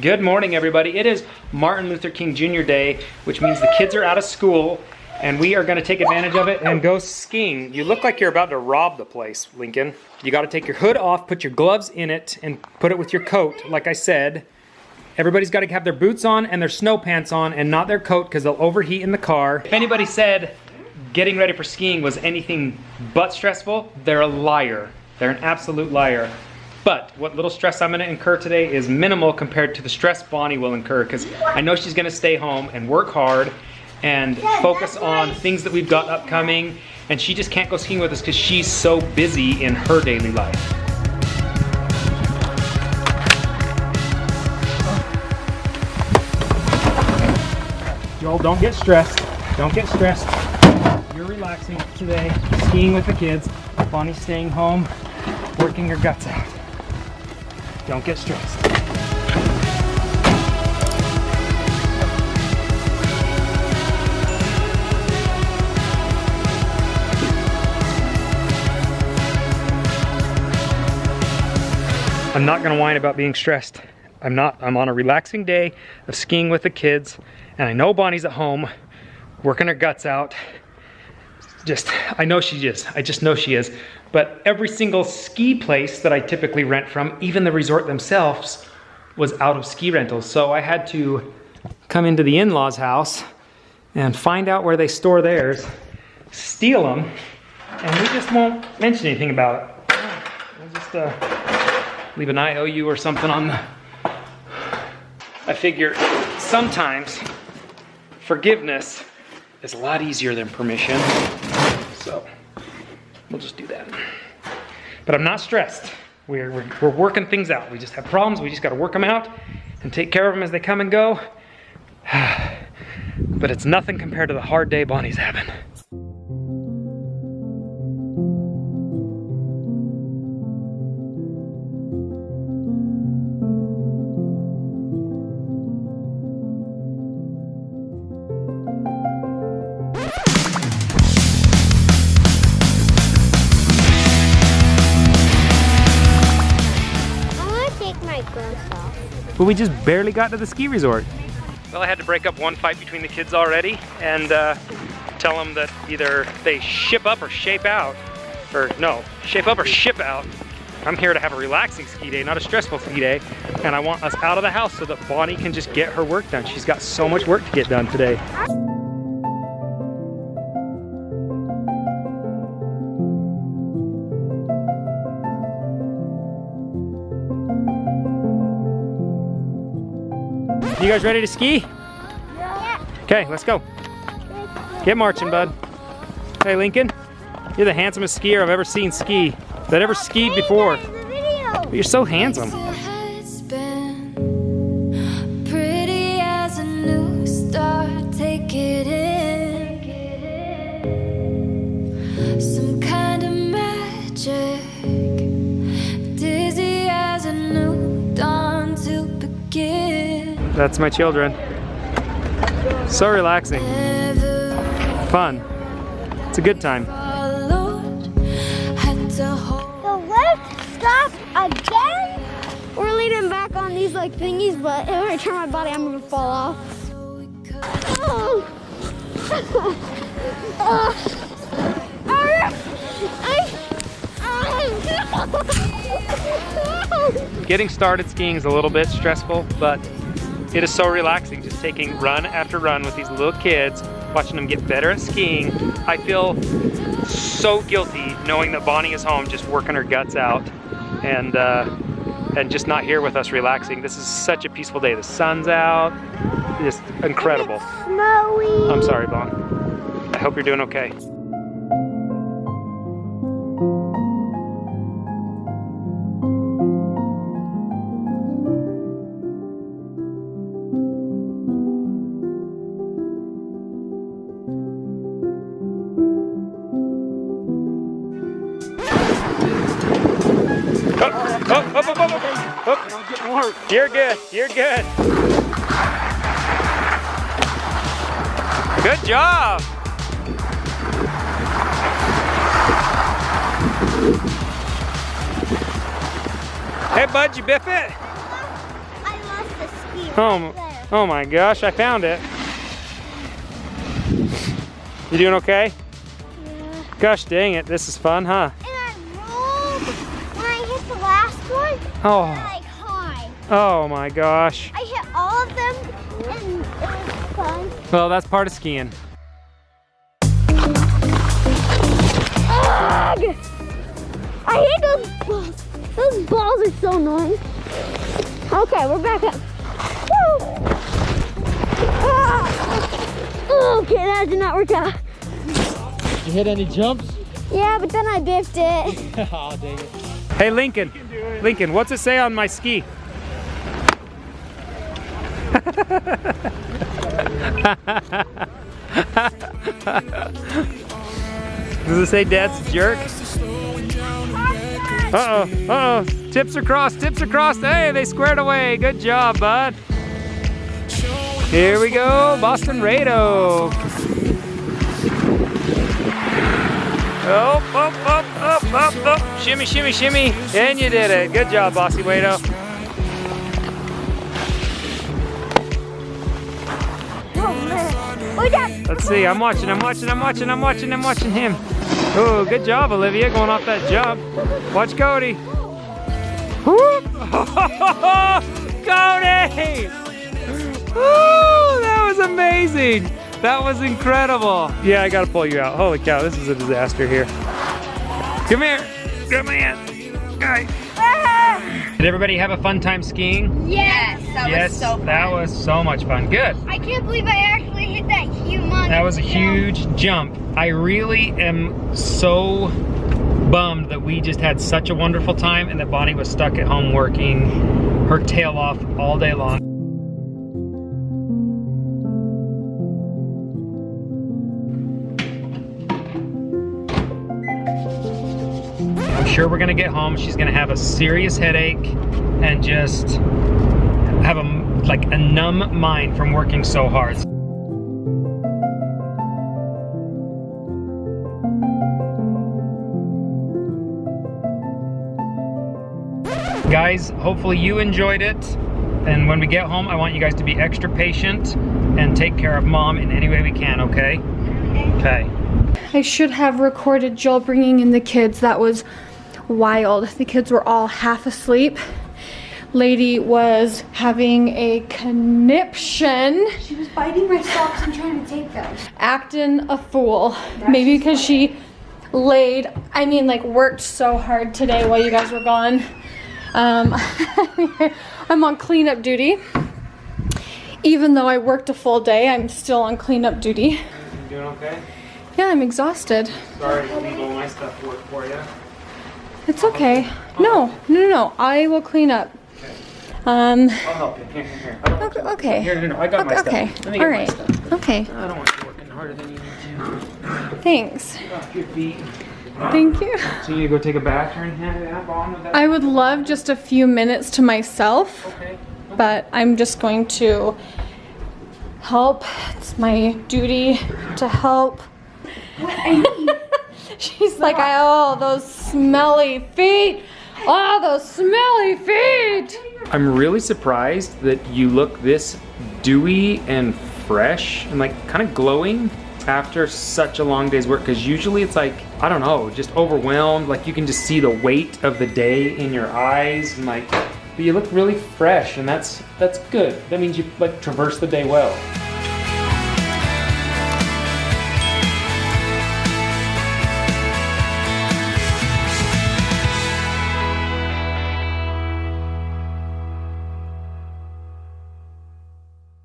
Good morning, everybody. It is Martin Luther King Jr. Day, which means the kids are out of school, and we are going to take advantage of it and go skiing. You look like you're about to rob the place, Lincoln. You got to take your hood off, put your gloves in it, and put it with your coat, like I said. Everybody's got to have their boots on and their snow pants on and not their coat because they'll overheat in the car. If anybody said getting ready for skiing was anything but stressful, they're a liar. They're an absolute liar. But what little stress I'm going to incur today is minimal compared to the stress Bonnie will incur, because I know she's going to stay home and work hard and focus on things that we've got upcoming, and she just can't go skiing with us because she's so busy in her daily life. Joel, don't get stressed. Don't get stressed. You're relaxing today, skiing with the kids. Bonnie's staying home, working her guts out. Don't get stressed. I'm not gonna whine about being stressed. I'm not. I'm on a relaxing day of skiing with the kids, and I know Bonnie's at home working her guts out. I know she is. I just know she is. But every single ski place that I typically rent from, even the resort themselves, was out of ski rentals. So I had to come into the in-laws' house and find out where they store theirs, steal them, and we just won't mention anything about it. We'll just leave an IOU or something on the... I figure sometimes forgiveness is a lot easier than permission. So we'll just do that. But I'm not stressed. We're working things out. We just have problems. We just got to work them out and take care of them as they come and go. But it's nothing compared to the hard day Bonnie's having. But we just barely got to the ski resort. Well, I had to break up one fight between the kids already and tell them that either they ship up or shape out. Or no, shape up or ship out. I'm here to have a relaxing ski day, not a stressful ski day. And I want us out of the house so that Bonnie can just get her work done. She's got so much work to get done today. You guys ready to ski? Yeah. Okay, let's go. Get marching, bud. Hey, Lincoln, you're the handsomest skier I've ever seen ski. That ever skied before. But you're so handsome. Pretty as a new star, take it in. Some kind of magic. Dizzy as a new dawn to begin. That's my children. So relaxing. Fun. It's a good time. The lift stopped again? We're leaning back on these like thingies, but if I turn my body, I'm gonna fall off. Oh. Getting started skiing is a little bit stressful, but it is so relaxing just taking run after run with these little kids, watching them get better at skiing. I feel so guilty knowing that Bonnie is home just working her guts out and just not here with us relaxing. This is such a peaceful day. The sun's out, just incredible. It's snowy. I'm sorry, Bon. I hope you're doing okay. Up. You're good. You're good. Good job. Hey, bud, you biff it? I lost the Oh my gosh, I found it. You doing okay? Yeah. Gosh dang it, this is fun, huh? And I rolled when I hit the last one. Oh. Like high. Oh my gosh. I hit all of them and it was fun. Well, that's part of skiing. Ugh! I hate those balls. Those balls are so annoying. Okay, we're back up. Woo! Ah! Okay, that did not work out. You hit any jumps? Yeah, but then I biffed it. Oh, dang it. Hey, Lincoln. Lincoln, what's it say on my ski? Does it say Dad's a jerk? Uh-oh, uh-oh. Tips are crossed, tips are crossed. Hey, they squared away. Good job, bud. Here we go, Boston Rado. Up, up, up, up, up, up. Shimmy, shimmy, shimmy. And you did it. Good job, Bossy Wado. Oh, man. Oh, Dad. Let's see, I'm watching him. Oh, good job, Olivia, going off that jump. Watch Cody. Whoop. Cody! Oh, that was amazing. That was incredible. Yeah, I gotta pull you out. Holy cow, this is a disaster here. Come here. Come in. Guy. Did everybody have a fun time skiing? Yes, That was so much fun. Good. I can't believe I actually hit that humongous That was a jump. huge jump. I really am so bummed that we just had such a wonderful time and that Bonnie was stuck at home working her tail off all day long. I'm sure we're gonna get home. She's gonna have a serious headache and just have a numb mind from working so hard. Guys, hopefully you enjoyed it. And when we get home, I want you guys to be extra patient and take care of Mom in any way we can, okay? Okay. I should have recorded Joel bringing in the kids. That was wild. The kids were all half asleep. Lady was having a conniption. She was biting my socks and trying to take them. Acting a fool. Maybe because she worked so hard today while you guys were gone. I'm on cleanup duty. Even though I worked a full day, I'm still on cleanup duty. You doing okay? Yeah, I'm exhausted. Sorry to leave all my stuff to work for you. It's okay. No. I will clean up. I'll help you. Here. I don't want you working. Okay. Here, no, I got my stuff. Okay. Let me All get my right. stuff. Okay. I don't want you working harder than you need to. Thanks. Get off your feet. Thank you. So you need to go take a bath or anything? With that? I would love just a few minutes to myself, Okay. but I'm just going to help. It's my duty to help. She's like, oh, those smelly feet. Oh, those smelly feet. I'm really surprised that you look this dewy and fresh and kind of glowing after such a long day's work, because usually it's I don't know, just overwhelmed. You can just see the weight of the day in your eyes and but you look really fresh, and that's good. That means you traversed the day well.